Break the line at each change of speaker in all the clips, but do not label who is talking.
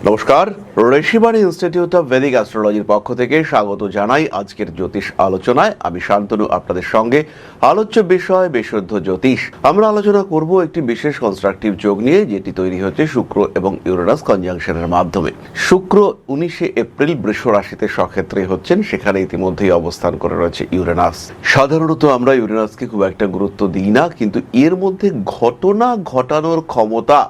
নমস্কার, Rishibani institute of Vedic অ্যাস্ট্রোলজির পক্ষ থেকে স্বাগত জানাই আজকের জ্যোতিষ আলোচনায়। আমি শান্তনু আপনাদের সঙ্গে। আলোচ্য বিষয় বিশুদ্ধ জ্যোতিষ। আমরা আলোচনা করব একটি বিশেষ কনস্ট্রাকটিভ যোগ নিয়ে, যেটি তৈরি হচ্ছে শুক্র এবং ইউরেনাস কনজাংশনের মাধ্যমে। শুক্র 19শে এপ্রিল বৃষ রাশিতে স্বক্ষেত্রে হচ্ছেন, সেখানে ইতিমধ্যেই অবস্থান করে রয়েছে ইউরেনাস। সাধারণত আমরা ইউরেনাসকে খুব একটা গুরুত্ব দিই না, কিন্তু এর মধ্যে ঘটনা ঘটানোর ক্ষমতা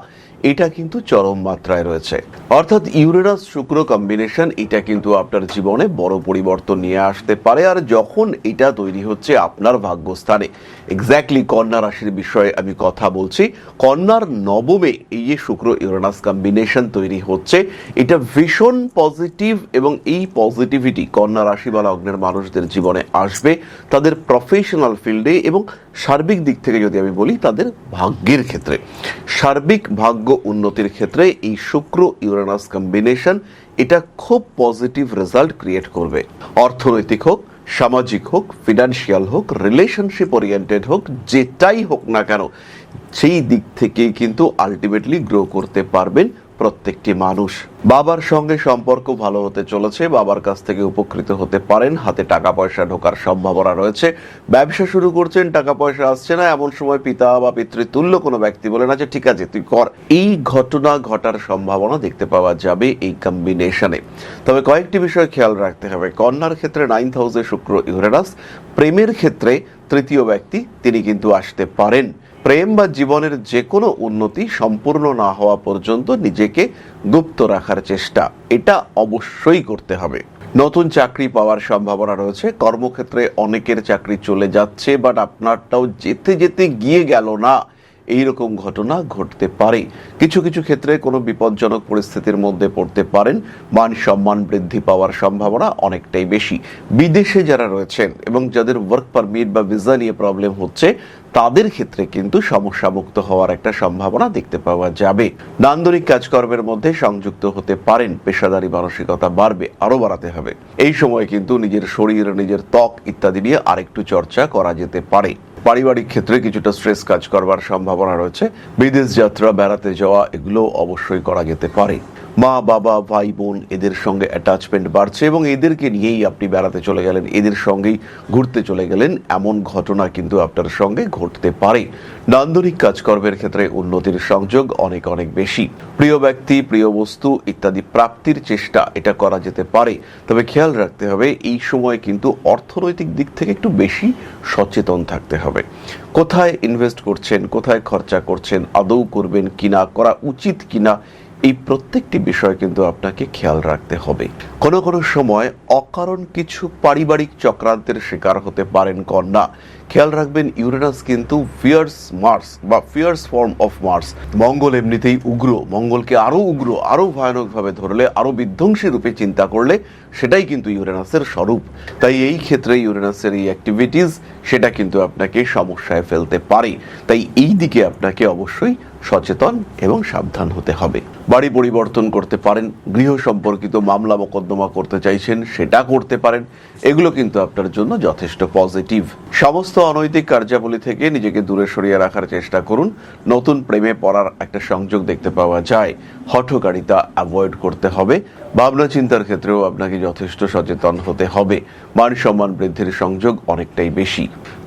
এটা কিন্তু চরম মাত্রায় রয়েছে। অর্থাৎ ইউরেনাস শুক্র কম্বিনেশন এটা কিন্তু আপনার জীবনে বড় পরিবর্তন নিয়ে আসতে পারে। আর যখন এটা তৈরি হচ্ছে আপনার ভাগ্যস্থানে, এক্স্যাক্টলি কন্যা রাশির বিষয়ে আমি কথা বলছি, কন্যার নবমে এই যে শুক্র ইউরেনাস কম্বিনেশন তৈরি হচ্ছে, এটা ভীষণ পজিটিভ এবং এই পজিটিভিটি কন্যা রাশি বা লগ্নের মানুষদের জীবনে আসবে, তাদের প্রফেশনাল ফিল্ডে এবং সার্বিক দিক থেকে যদি আমি বলি তাদের ভাগ্যের ক্ষেত্রে, সার্বিক ভাগ্য উন্নতির ক্ষেত্রে এই শুক্র ইউরেনাস কম্বিনেশন এটা খুব পজিটিভ রেজাল্ট ক্রিয়েট করবে। অর্থনৈতিক হোক, সামাজিক হোক, ফিনান্সিয়াল হোক, রিলেশনশিপ ওরিয়েন্টেড হোক, যেটাই হোক না কেন, সেই দিক থেকে কিন্তু আলটিমেটলি গ্রো করতে পারবেন প্রত্যেকটি মানুষ। বাবার সঙ্গে সম্পর্ক ভালো হতে চলেছে, বাবার কাছ থেকে উপকৃত হতে পারেন, হাতে টাকা পয়সা ঢোকার সম্ভাবনা রয়েছে। ব্যবসা শুরু করছেন, টাকা পয়সা আসছে না, এমন সময় পিতা বা পিতৃতুল্য কোনো ব্যক্তি বলেন আছে ঠিক আছে তুই কর, এই ঘটনা ঘটার সম্ভাবনা দেখতে পাওয়া যাবে এই কম্বিনেশনে। তবে কয়েকটি বিষয় খেয়াল রাখতে হবে। কন্যার ক্ষেত্রে 9th হাউসে শুক্র ইউরেনাস, প্রেমের ক্ষেত্রে তৃতীয় ব্যক্তি তিনি কিন্তু আসতে পারেন। প্রেম বা জীবনের যে কোনো উন্নতি সম্পূর্ণ না হওয়া পর্যন্ত নিজেকে গুপ্ত রাখার চেষ্টা এটা অবশ্যই করতে হবে। নতুন চাকরি পাওয়ার সম্ভাবনা রয়েছে। কর্মক্ষেত্রে অনেকের চাকরি চলে যাচ্ছে, বাট আপনারটাও যেতে যেতে গিয়ে গেল না, এইরকম ঘটনা ঘটতে পারে। কিছু কিছু ক্ষেত্রে কোনো বিপজ্জনক পরিস্থিতির মধ্যে পড়তে পারেন। মান সম্মান বৃদ্ধি পাওয়ার সম্ভাবনা অনেকটাই বেশি। বিদেশে যারা রয়েছেন এবং যাদের ওয়ার্ক পারমিট বা ভিসা নিয়ে প্রবলেম হচ্ছে, তাদের ক্ষেত্রে কিন্তু সমস্যা মুক্ত হওয়ার একটা সম্ভাবনা দেখতে পাওয়া যাবে। নান্দনিক কাজকর্মের মধ্যে সংযুক্ত হতে পারেন। পেশাদারি মানসিকতা বাড়বে, আরো বাড়াতে হবে। এই সময় কিন্তু নিজের শরীর, নিজের ত্বক ইত্যাদি নিয়ে আরেকটু চর্চা করা যেতে পারে। পারিবারিক ক্ষেত্রে কিছুটা স্ট্রেস কাজ করবার সম্ভাবনা রয়েছে। বিদেশ যাত্রা, বেড়াতে যাওয়া এগুলো অবশ্যই করা যেতে পারে। মা বাবা, ভাই বোন এদের সঙ্গে অ্যাটাচমেন্ট বাড়ছে এবং এদেরকে নিয়েই আপনি বেড়াতে চলে গেলেন, এদের সঙ্গেই ঘুরতে চলে গেলেন, এমন ঘটনা কিন্তু আপনার সঙ্গে ঘটতে পারে। নান্দনিক কাজকর্মের ক্ষেত্রে উন্নতির সংযোগ অনেক অনেক বেশি। প্রিয় ব্যক্তি, প্রিয় বস্তু ইত্যাদি প্রাপ্তির চেষ্টা এটা করা যেতে পারে। তবে খেয়াল রাখতে হবে এই সময় কিন্তু অর্থনৈতিক দিক থেকে একটু বেশি সচেতন থাকতে হবে। কোথায় ইনভেস্ট করছেন, কোথায় খরচা করছেন, আদৌ করবেন কিনা, করা উচিত কিনা, এই প্রত্যেকটি বিষয় কিন্তু আপনাকে খেয়াল রাখতে হবে। কোনো কোনো সময় অকারণ কিছু পারিবারিক চক্রান্তের শিকার হতে পারেন কন্যা। খেয়াল রাখবেন ইউরেনাস কিন্তু ফিয়ার্স মার্স বা ফিয়ার্স ফর্ম অফ মার্স। মঙ্গল এমনিতেই উগ্র, মঙ্গলকে আরো উগ্র, আরো ভয়ানকভাবে ধরলে, আরো বিধ্বংসী রূপে চিন্তা করলে সেটাই কিন্তু ইউরেনাসের স্বরূপ। তাই এই ক্ষেত্রে ইউরেনাসের এই অ্যাক্টিভিটিস সেটা কিন্তু আপনাকে সমস্যায় ফেলতে পারে। তাই এই দিকে আপনাকে অবশ্যই সচেতন এবং সাবধান হতে হবে। বাড়ি পরিবর্তন করতে পারেন, গৃহ সম্পর্কিত মামলা মোকদ্দমা করতে চাইছেন সেটা করতে পারেন, এগুলো কিন্তু আপনার জন্য যথেষ্ট পজিটিভ। সমস্ত অনৈতিক কার্যাবলী থেকে নিজেকে দূরে সরিয়ে রাখার চেষ্টা করুন। নতুন প্রেমে পড়ার একটা সংযোগ দেখতে পাওয়া যায়। হঠকারিতা অ্যাভয়েড করতে হবে। ভাবনা চিন্তার ক্ষেত্রেও আপনাকে যথেষ্ট সচেতন হতে হবে। মান সম্মান বৃদ্ধির সংযোগ অনেকটাই বেশি।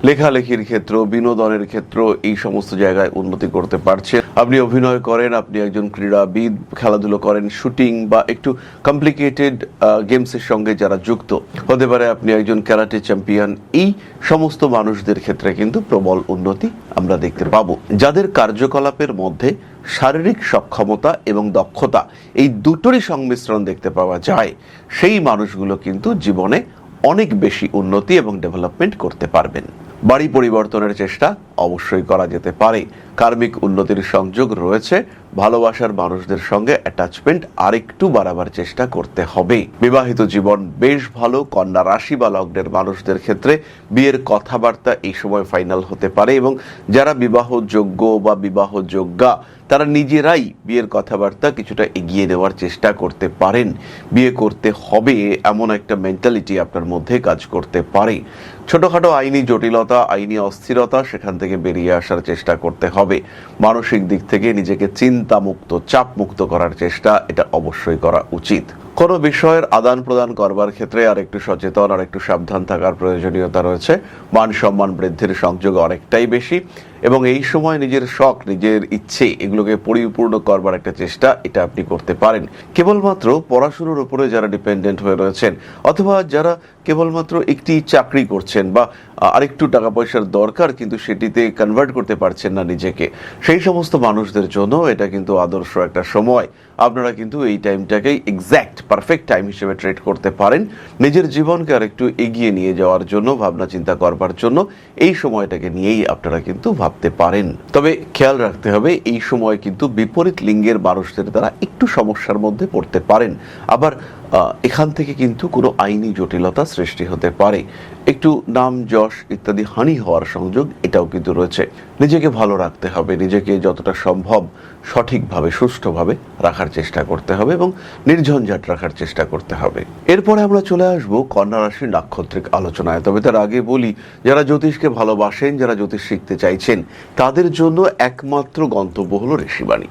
লেখালেখির ক্ষেত্র, বিনোদনের ক্ষেত্র, এই সমস্ত জায়গায় উন্নতি করতে পারছেন। আপনি অভিনয় করেন, আপনি একজন ক্রীড়াবিদ, খেলাধুলো করেন, শুটিং বা একটু কমপ্লিকেটেড গেমসের সঙ্গে যারা যুক্ত হতে পারে, আপনি একজন ক্যারাটে চ্যাম্পিয়ন, এই সমস্ত মানুষদের ক্ষেত্রে কিন্তু প্রবল উন্নতি আমরা দেখতে পাবো। যাদের কার্যকলাপের মধ্যে শারীরিক সক্ষমতা এবং দক্ষতা এই দুটোরই সংমিশ্রণ দেখতে পাওয়া যায়, সেই মানুষগুলো কিন্তু জীবনে অনেক বেশি উন্নতি এবং ডেভেলপমেন্ট করতে পারবেন। বাড়ি পরিবর্তনের চেষ্টা অবশ্যই করা যেতে পারে। কার্মিক উন্নতির সংযোগ রয়েছে। ভালোবাসার মানুষদের সঙ্গে অ্যাটাচমেন্ট আরেকটু বাড়াবার চেষ্টা করতে হবে। বিবাহিত জীবন বেশ ভালো। কন্যা রাশি বা লগ্নের মানুষদের ক্ষেত্রে বিয়ের কথাবার্তা এই সময় ফাইনাল হতে পারে এবং যারা বিবাহযোগ্য বা বিবাহযোগ্যা তারা নিজেরাই বিয়ের কথাবার্তা কিছুটা এগিয়ে নেওয়ার চেষ্টা করতে পারেন। বিয়ে করতে হবে এমন একটা মেন্টালিটি আপনার মধ্যে কাজ করতে পারে। ছোটখাটো আইনি জটিলতা, আইনি অস্থিরতা সেখান থেকে থেকে বেরিয়ে আসার চেষ্টা করতে হবে। মানসিক দিক থেকে নিজেকে চিন্তামুক্ত, চাপমুক্ত করার চেষ্টা এটা অবশ্যই করা উচিত। কোনো বিষয়ের আদান প্রদান করবার ক্ষেত্রে আর একটু সচেতন, আর একটু সাবধান থাকার প্রয়োজনীয়তা রয়েছে। মান সম্মান বৃদ্ধির সংযোগ অনেকটাই বেশি, এবং এই সময় নিজের শখ, নিজের ইচ্ছে এগুলোকে পরিপূর্ণ করবার একটা চেষ্টা এটা আপনি করতে পারেন। কেবলমাত্র পড়াশোনার উপরে যারা ডিপেন্ডেন্ট হয়ে রয়েছেন, অথবা যারা কেবলমাত্র একটি চাকরি করছেন বা আরেকটু টাকা পয়সার দরকার কিন্তু সেটিতে কনভার্ট করতে পারছেন না নিজেকে, সেই সমস্ত মানুষদের জন্য এটা কিন্তু আদর্শ একটা সময়। আপনারা কিন্তু এই টাইমটাকেই এক্স্যাক্ট পারফেক্ট টাইম হিসেবে ট্রেড করতে পারেন নিজের জীবনকে আর একটু এগিয়ে নিয়ে যাওয়ার জন্য, ভাবনা চিন্তা করবার জন্য। এই সময়টাকে নিয়েই আপনারা কিন্তু ভাবতে পারেন। তবে খেয়াল রাখতে হবে, এই সময় কিন্তু বিপরীত লিঙ্গের মানুষদের দ্বারা একটু সমস্যার মধ্যে পড়তে পারেন। আবার এখান থেকে কিন্তু কোনো আইনি জটিলতা সৃষ্টি হতে পারে। একটু নাম যশ ইত্যাদি হানি হওয়ার সংযোগ এটাও কিন্তু রয়েছে। নিজেকে ভালো রাখতে হবে, নিজেকে যতটা সম্ভব সঠিকভাবে সুষ্ঠুভাবে রাখার চেষ্টা করতে হবে এবং নির্ঝঞ্ঝাট রাখার চেষ্টা করতে হবে। এরপরে আমরা চলে আসব কন্যা রাশির নাক্ষত্রিক আলোচনায়। তবে তার আগে বলি, যারা জ্যোতিষকে ভালোবাসেন, যারা জ্যোতিষ শিখতে চাইছেন, তাদের জন্য একমাত্র গন্তব্য হলো ঋষিবাণী।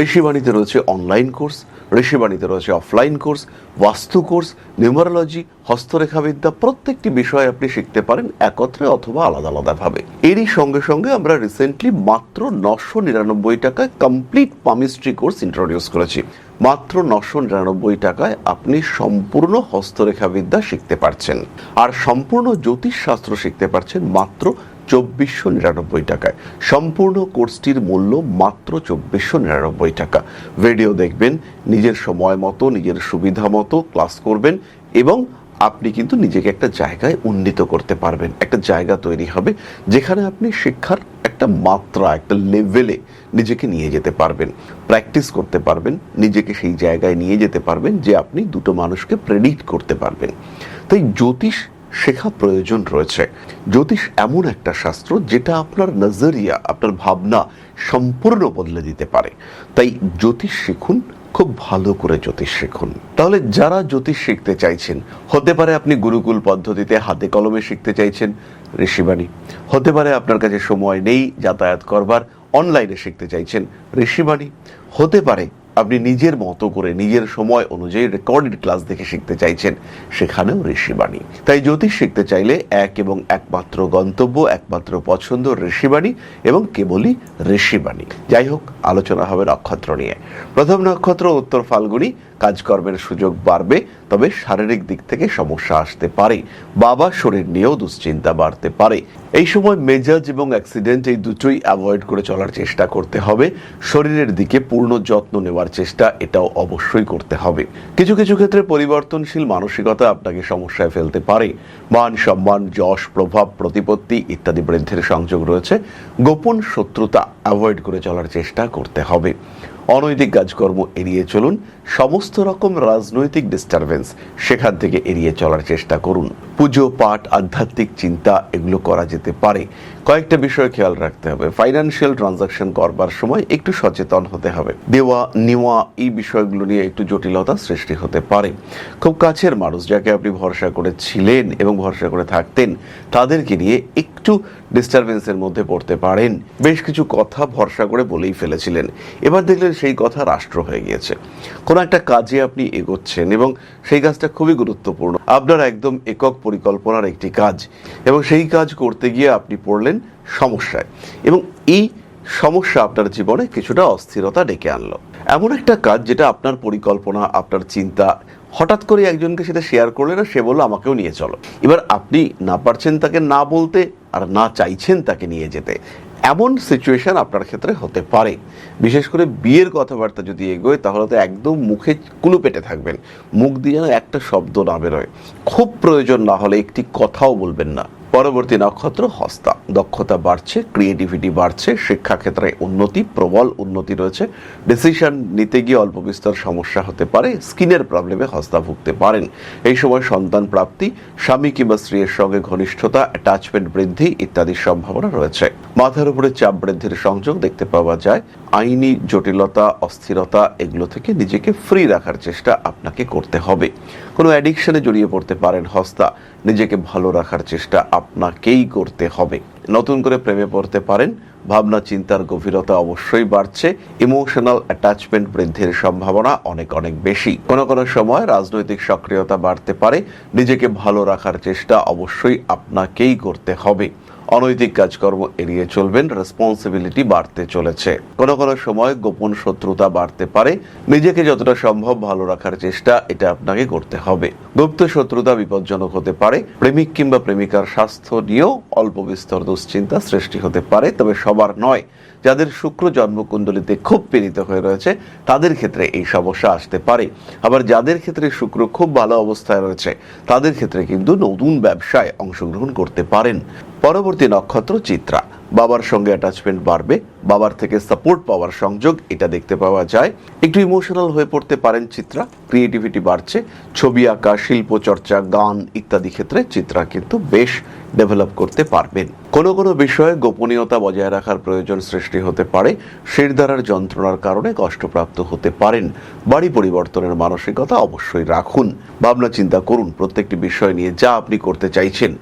ঋষিবাণীতে রয়েছে অনলাইন কোর্স, ঋষিবাণীতে রয়েছে অফলাইন কোর্স, বাস্তু কোর্স, নিউমারোলজি, হস্তরেখাবিদ্যা, প্রত্যেকটি বিষয় আপনি শিখতে পারেন একত্রে অথবা আলাদা আলাদাভাবে। এরই সঙ্গে সঙ্গে আমরা রিসেন্টলি মাত্র 999 টাকায় কমপ্লিট পামিস্ট্রি কোর্স ইন্ট্রোডিউস করেছি। মাত্র 999 টাকায় আপনি সম্পূর্ণ হস্তরেখাবিদ্যা শিখতে পারছেন, আর সম্পূর্ণ জ্যোতিষ শাস্ত্র শিখতে পারছেন মাত্র 2499 টাকায়। সম্পূর্ণ কোর্সটির মূল্য মাত্র 2499 টাকা। ভিডিও দেখবেন, নিজের সময় মতো, নিজের সুবিধা মতো ক্লাস করবেন, এবং আপনি কিন্তু নিজেকে একটা জায়গায় উন্নীত করতে পারবেন। একটা জায়গা তৈরি হবে যেখানে আপনি শিক্ষার একটা মাত্রা, একটা লেভেলে নিজেকে নিয়ে যেতে পারবেন, প্র্যাকটিস করতে পারবেন, নিজেকে সেই জায়গায় নিয়ে যেতে পারবেন যে আপনি দুটো মানুষকে প্রেডিক্ট করতে পারবেন। তাই জ্যোতিষ শেখা প্রয়োজন রয়েছে। জ্যোতিষ এমন একটা শাস্ত্র যেটা আপনার নজরিয়া, আপনার ভাবনা সম্পূর্ণ বদলে দিতে পারে। তাই জ্যোতিষ শিখুন, খুব ভালো করে জ্যোতিষ শিখুন। তাহলে যারা জ্যোতিষ শিখতে চাইছেন, হতে পারে আপনি গুরুকুল পদ্ধতিতে হাতে কলমে শিখতে চাইছেন, ঋষিবাণী। হতে পারে আপনার কাছে সময় নেই যাতায়াত করবার, অনলাইনে শিখতে চাইছেন, ঋষিবাণী। হতে পারে আপনি নিজের মতো করে নিজের সময় অনুযায়ী রেকর্ডেড ক্লাস দেখে শিখতে চাইছেন, সেখানেও ঋষিবাণী। তাই জ্যোতিষ শিখতে চাইলে এক এবং একমাত্র গন্তব্য, একমাত্র পছন্দ ঋষিবাণী, এবং কেবলই ঋষিবাণী। যাই হোক, আলোচনা হবে নক্ষত্র নিয়ে। প্রথম নক্ষত্র উত্তর ফাল্গুনী। কাজকর্মের সুযোগ বাড়বে, তবে শারীরিক দিক থেকে সমস্যা আসতে পারে। বাবা শরীর নিয়েও দুশ্চিন্তা বাড়তে পারে। এই সময় মেজাজ এবং অ্যাক্সিডেন্ট এই দুটোই অ্যাভয়েড করে চলার চেষ্টা করতে হবে। শরীরের দিকে পূর্ণ যত্ন নেওয়ার চেষ্টা এটাও অবশ্যই করতে হবে। কিছু কিছু ক্ষেত্রে পরিবর্তনশীল মানসিকতা আপনাকে সমস্যায় ফেলতে পারে। মান সম্মান, যশ, প্রভাব, প্রতিপত্তি ইত্যাদি বৃদ্ধির সংযোগ রয়েছে। গোপন শত্রুতা অ্যাভয়েড করে চলার চেষ্টা করতে হবে। অনৈতিক কাজকর্ম এড়িয়ে চলুন। সমস্ত রকম রাজনৈতিক ডিস্টারবেন্স সেখান থেকে এড়িয়ে চলার চেষ্টা করুন। পুজো পাঠ, আধ্যাত্মিক চিন্তা এগুলো করা যেতে পারে। কয়েকটা বিষয় খেয়াল রাখতে হবে। ফাইন্যান্সিয়াল ট্রানজাকশন করবার সময় একটু সচেতন হতে হবে। দেওয়া নেওয়া এই বিষয়গুলো নিয়ে একটু জটিলতা সৃষ্টি হতে পারে। খুব কাছের মানুষ যাকে আপনি ভরসা করেছিলেন এবং ভরসা করে থাকতেন, তাদেরকে নিয়ে একটু ডিস্টারবেন্সের মধ্যে পড়তে পারেন। বেশ কিছু কথা ভরসা করে বলেই ফেলেছিলেন, এবার দেখলেন সেই কথা রাষ্ট্র হয়ে গিয়েছে। কোনো একটা কাজে আপনি এগোচ্ছেন এবং সেই কাজটা খুবই গুরুত্বপূর্ণ, আপনার একদম একক পরিকল্পনার একটি কাজ, এবং সেই কাজ করতে গিয়ে আপনি পড়লেন সমস্যায়, এবং এই সমস্যা আপনার জীবনে কিছুটা অস্থিরতা ডেকে আনলো। এমন একটা কাজ যেটা আপনার পরিকল্পনা, আপনার চিন্তা, হঠাৎ করে একজনকে সেটা শেয়ার করলেন আর সে বললো আমাকেও নিয়ে চলো। এবার আপনি না পারছেন তাকে না বলতে, আর না চাইছেন তাকে নিয়ে যেতে। এমন সিচুয়েশন আপনার ক্ষেত্রে হতে পারে। বিশেষ করে বিয়ের কথাবার্তা যদি এগোয়, তাহলে তো একদম মুখে কুলু পেটে থাকবেন, মুখ দিয়ে যেন একটা শব্দ না বেরোয়। খুব প্রয়োজন না হলে একটি কথাও বলবেন না। পরবর্তী নক্ষত্র হস্তা। দক্ষতা বাড়ছে, ক্রিয়েটিভিটি বাড়ছে, শিক্ষাক্ষেত্রে উন্নতি, প্রবল উন্নতি রয়েছে। ডিসিশন নিতে গিয়ে অল্প বিস্তর সমস্যা হতে পারে। স্কিনের প্রবলেমে হস্তা ভুগতে পারেন। এই সময় সন্তান প্রাপ্তি, স্বামী কিংবা স্ত্রীর সঙ্গে ঘনিষ্ঠতা, অ্যাটাচমেন্ট বৃদ্ধি ইত্যাদির সম্ভাবনা রয়েছে। মাথার উপরে চাপ বৃদ্ধির সংযোগ দেখতে পাওয়া যায়। আইনি জটিলতা, অস্থিরতা এগুলো থেকে নিজেকে ফ্রি রাখার চেষ্টা আপনাকে করতে হবে। কোনো অ্যাডিকশনে জড়িয়ে পড়তে পারেন হস্তা, নিজেকে ভালো রাখার চেষ্টা আপনাকেই করতে হবে। নতুন করে প্রেমে পড়তে পারেন, ভাবনা চিন্তার গভীরতা অবশ্যই বাড়ছে। ইমোশনাল অ্যাটাচমেন্ট বৃদ্ধির সম্ভাবনা অনেক অনেক বেশি। কোনো কোনো সময় রাজনৈতিক সক্রিয়তা বাড়তে পারে, নিজেকে ভালো রাখার চেষ্টা অবশ্যই আপনাকেই করতে হবে। অনৈতিক কাজকর্ম এড়িয়ে চলবেন, রেসপন্সিবিলিটি বাড়তে চলেছে। কোনো কোনো সময় গোপন শত্রুতা বাড়তে পারে, নিজেকে যতটা সম্ভব ভালো রাখার চেষ্টা এটা আপনাকে করতে হবে। গুপ্ত শত্রুতা বিপজ্জনক হতে পারে। প্রেমিক কিংবা প্রেমিকার স্বাস্থ্য নিয়েও অল্প বিস্তর দুশ্চিন্তা সৃষ্টি হতে পারে, তবে সবার নয়। যাদের শুক্র জন্মকুণ্ডলিতে খুব পীড়িত হয়ে রয়েছে তাদের ক্ষেত্রে এই সমস্যা আসতে পারে। আবার যাদের ক্ষেত্রে শুক্র খুব ভালো অবস্থায় রয়েছে তাদের ক্ষেত্রে কিন্তু নতুন ব্যবসায় অংশগ্রহণ করতে পারেন। পরবর্তী নক্ষত্র চিত্রা। বাবার সঙ্গে অ্যাটাচমেন্ট বাড়বে, বাবার থেকে সাপোর্ট পাওয়ার সংযোগ এটা দেখতে পাওয়া যায়। একটু ইমোশনাল হয়ে পড়তে পারেন চিত্রা, ক্রিয়েটিভিটি বাড়ছে। ছবি আঁকা, শিল্প চর্চা, গান ইত্যাদি ক্ষেত্রে চিত্রা কিন্তু বেশ ডেভেলপ করতে পারবেন। কোনো কোনো বিষয়ে গোপনীয়তা বজায় রাখার প্রয়োজন সৃষ্টি হতে পারে। শিরদাঁড়ার যন্ত্রণার কারণে কষ্টপ্রাপ্ত হতে পারেন। বাড়ি পরিবর্তনের মানসিকতা অবশ্যই রাখুন। ভাবনা চিন্তা করুন প্রত্যেকটি বিষয় নিয়ে যা আপনি করতে চাইছেন।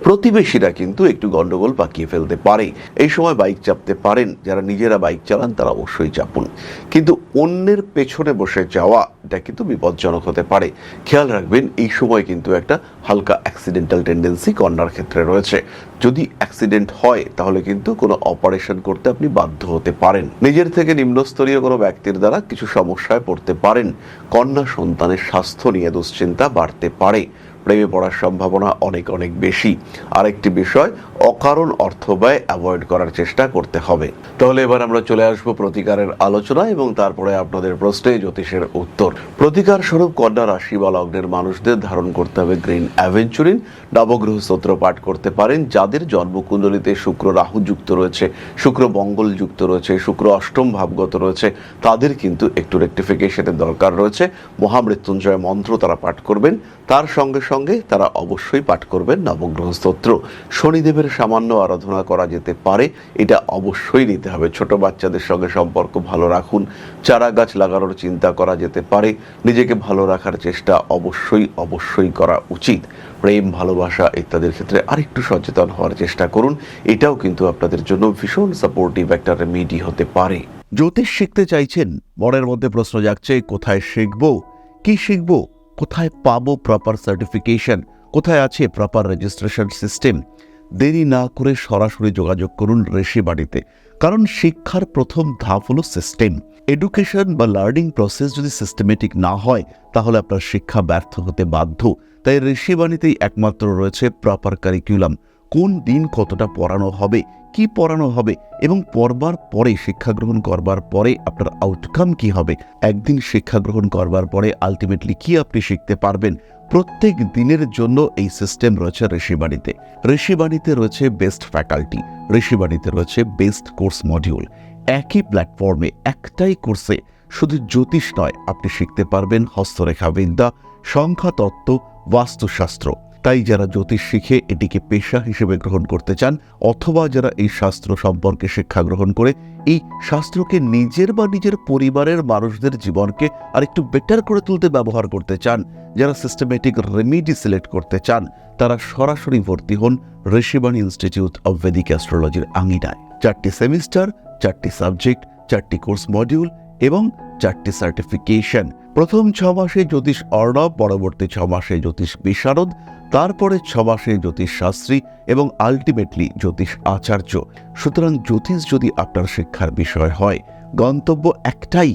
প্রতিবেশীরা কিন্তু একটু গন্ডগোল পাকিয়ে ফেলতে পারে। এই সময় বাইক চাপতে পারেন। যারা নিজেরা বাইক চালান তারা অবশ্যই চাপুন, কিন্তু অন্যের পেছনে বসে যাওয়া এটা কিন্তু বিপজ্জনক হতে পারে। খেয়াল রাখবেন এই সময় কিন্তু একটা হালকা অ্যাক্সিডেন্টাল টেন্ডেন্সি কন্যার ক্ষেত্রে রয়েছে। যদি অ্যাক্সিডেন্ট হয় তাহলে কিন্তু কোনো অপারেশন করতে আপনি বাধ্য হতে পারেন। নিজের থেকে নিম্নস্তরীয় কোনো ব্যক্তির দ্বারা কিছু সমস্যায় পড়তে পারেন। কন্যা সন্তানের স্বাস্থ্য নিয়ে দুশ্চিন্তা বাড়তে পারে। প্রেমে পড়ার সম্ভাবনা অনেক অনেক বেশি। আরেকটি বিষয়, অকারণ অর্থ ব্যয় অ্যাভয়েড করার চেষ্টা করতে হবে। তাহলে এবার আমরা চলে আসবো প্রতিকারের আলোচনা এবং তারপরে আপনাদের প্রশ্নে জ্যোতিষের উত্তর। প্রতিকার স্বরূপ কন্যা রাশি বা লগ্নের মানুষদের ধারণ করতে হবে গ্রিন অ্যাভেঞ্চুরিন। নবগ্রহ স্তোত্র পাঠ করতে পারেন। যাদের জন্মকুণ্ডলিতে শুক্র রাহু যুক্ত রয়েছে, শুক্র মঙ্গল যুক্ত রয়েছে, শুক্র অষ্টম ভাবগত রয়েছে, তাদের কিন্তু একটু রেকটিফিকেশনের দরকার রয়েছে। মহামৃত্যুঞ্জয় মন্ত্র তারা পাঠ করবেন। তার সঙ্গে সঙ্গে তারা অবশ্যই পাঠ করবেন নবগ্রহ স্তোত্র। শনিদেবের সামান্য আরাধনা করা যেতে পারে, এটা অবশ্যই নিতে হবে। ছোট বাচ্চাদের সঙ্গে সম্পর্ক ভালো রাখুন। চারা গাছ লাগানোর চিন্তা করা যেতে পারে। নিজেকে ভালো রাখার চেষ্টা অবশ্যই অবশ্যই করা উচিত। প্রেম, ভালোবাসা ইত্যাদির ক্ষেত্রে আরেকটু সচেতন হওয়ার চেষ্টা করুন। এটাও কিন্তু আপনাদের জন্য ভীষণ সাপোর্টিভ একটা রেমেডি হতে পারে। জ্যোতিষ শিখতে চাইছেন, মনের মধ্যে প্রশ্ন জাগছে কোথায় শিখবো, কি শিখবো, কোথায় পাবো প্রপার সার্টিফিকেশন, কোথায় আছে প্রপার রেজিস্ট্রেশন সিস্টেম? দেরি না করে সরাসরি যোগাযোগ করুন ঋষিবাণীতে। কারণ শিক্ষার প্রথম ধাপ হলো সিস্টেম। এডুকেশন বা লার্নিং প্রসেস যদি সিস্টেমেটিক না হয় তাহলে আপনার শিক্ষা ব্যর্থ হতে বাধ্য। তাই ঋষিবাণীতেই একমাত্র রয়েছে প্রপার কারিকুলাম। কোন দিন কতটা পড়ানো হবে, কি পড়ানো হবে এবং পড়বার পরে, শিক্ষা গ্রহণ করবার পরে আপনার আউটকাম কি হবে, একদিন শিক্ষা গ্রহণ করবার পরে আলটিমেটলি কি আপনি শিখতে পারবেন, প্রত্যেক দিনের জন্য এই সিস্টেম রয়েছে ঋষিবাণীতে। ঋষিবাণীতে রয়েছে বেস্ট ফ্যাকাল্টি, ঋষিবাণীতে রয়েছে বেস্ট কোর্স মডিউল। একই প্ল্যাটফর্মে একটাই কোর্সে শুধু জ্যোতিষ নয়, আপনি শিখতে পারবেন হস্তরেখা বিদ্যা, সংখ্যাতত্ত্ব, বাস্তুশাস্ত্র। তাই যারা জ্যোতিষ শিখে এটিকে পেশা হিসেবে গ্রহণ করতে চান, অথবা যারা এই শাস্ত্র সম্পর্কে শিক্ষা গ্রহণ করে এই শাস্ত্রকে নিজের বা নিজের পরিবারের মানুষদের জীবনকে আরেকটু বেটার করে তুলতে ব্যবহার করতে চান, যারা সিস্টেমেটিক রেমেডি সিলেক্ট করতে চান, তারা সরাসরি ভর্তি হন ঋষিবাণী ইনস্টিটিউট অব ভেদিক অ্যাস্ট্রোলজির আঙিনায়। 4টি সেমিস্টার, 4টি সাবজেক্ট, 4টি কোর্স মডিউল এবং 4টি সার্টিফিকেশন। প্রথম 6 মাসে জ্যোতিষ অর্ণব, পরবর্তী 6 মাসে জ্যোতিষ বিশারদ, তারপরে 6 মাসে জ্যোতিষ শাস্ত্রী এবং আলটিমেটলি জ্যোতিষ আচার্য। সুতরাং জ্যোতিষ যদি আপনার শিক্ষার বিষয় হয়, গন্তব্য একটাই,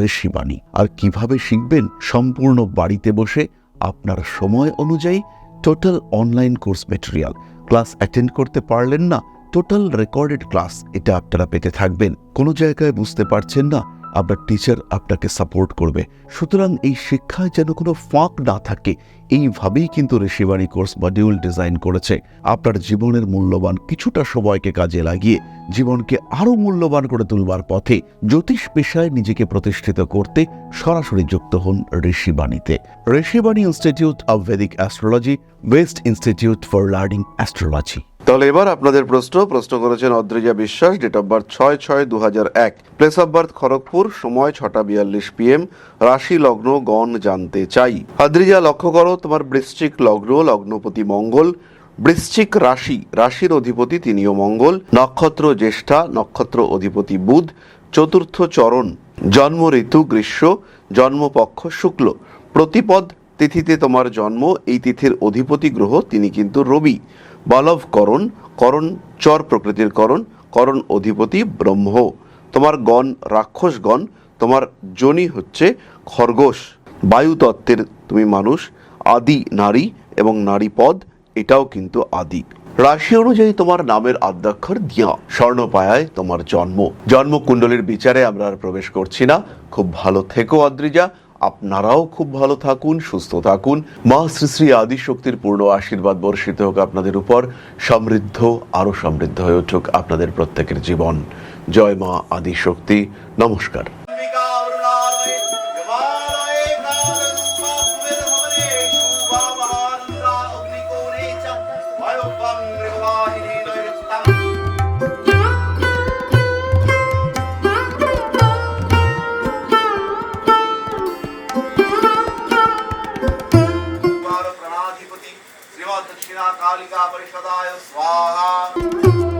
ঋষিবাণী। আর কিভাবে শিখবেন? সম্পূর্ণ বাড়িতে বসে আপনার সময় অনুযায়ী total online course material. Class attend করতে পারলেন না, টোটাল রেকর্ডেড ক্লাস এটা আপনারা পেতে থাকবেন। কোনো জায়গায় বুঝতে পারছেন না, আপনার টিচার আপনাকে সাপোর্ট করবে। সুতরাং এই শিক্ষায় যেন কোনো ফাঁক না থাকে, এইভাবেই কিন্তু ঋষিবাণী কোর্স মডিউল ডিজাইন করেছে। আপনার জীবনের মূল্যবান কিছুটা সময়কে কাজে লাগিয়ে জীবনকে আরও মূল্যবান করে তুলবার পথে জ্যোতিষ পেশায় নিজেকে প্রতিষ্ঠিত করতে সরাসরি যুক্ত হন ঋষিবাণীতে। Rishibani institute of Vedic astrology, best institute for learning astrology. তাহলে এবার আপনাদের প্রশ্ন করেছেন Adrija Biswas, date of birth 6/6/2001, place of birth Kharagpur, সময় 6:42 PM, রাশি লগ্ন গণ জানতে চাই। অদ্রিজা, লক্ষ্য করো তোমার বৃশ্চিক লগ্ন, লগ্নপতি মঙ্গল, বৃশ্চিক রাশি, রাশির অধিপতি তিনিও মঙ্গল, নক্ষত্র জ্যেষ্ঠা, নক্ষত্র অধিপতি বুধ, চতুর্থ চরণ, জন্ম ঋতু গ্রীষ্ম, জন্মপক্ষ শুক্ল, প্রতিপদ তিথিতে তোমার জন্ম, এই তিথির অধিপতি গ্রহ তিনি কিন্তু রবি, বালব করণ, করণ চর প্রকৃতির করণ, করণ অধিপতি ব্রহ্ম, তোমার গণ রাক্ষসগণ, তোমার যোনি হচ্ছে খরগোশ, বায়ু তত্ত্বের তুমি মানুষ, আদি নারী এবং নারী পদ এটাও কিন্তু আদি। রাশি অনুযায়ী তোমার নামের আদ্যাক্ষর দিয়া, স্বর্ণপায়ায় তোমার জন্ম। জন্মকুণ্ডলীর বিচারে আমরা আর প্রবেশ করছি না। খুব ভালো থেকো অদ্রিজা, আপনারাও খুব ভালো থাকুন, সুস্থ থাকুন। মা শ্রী শ্রী আদিশক্তির পূর্ণ আশীর্বাদ বর্ষিত হোক আপনাদের উপর, সমৃদ্ধ আরো সমৃদ্ধ হয়ে উঠুক আপনাদের প্রত্যেকের জীবন। জয় মা আদিশক্তি, নমস্কার।
दक्षिणा कालिका परिषदाय स्वाहा।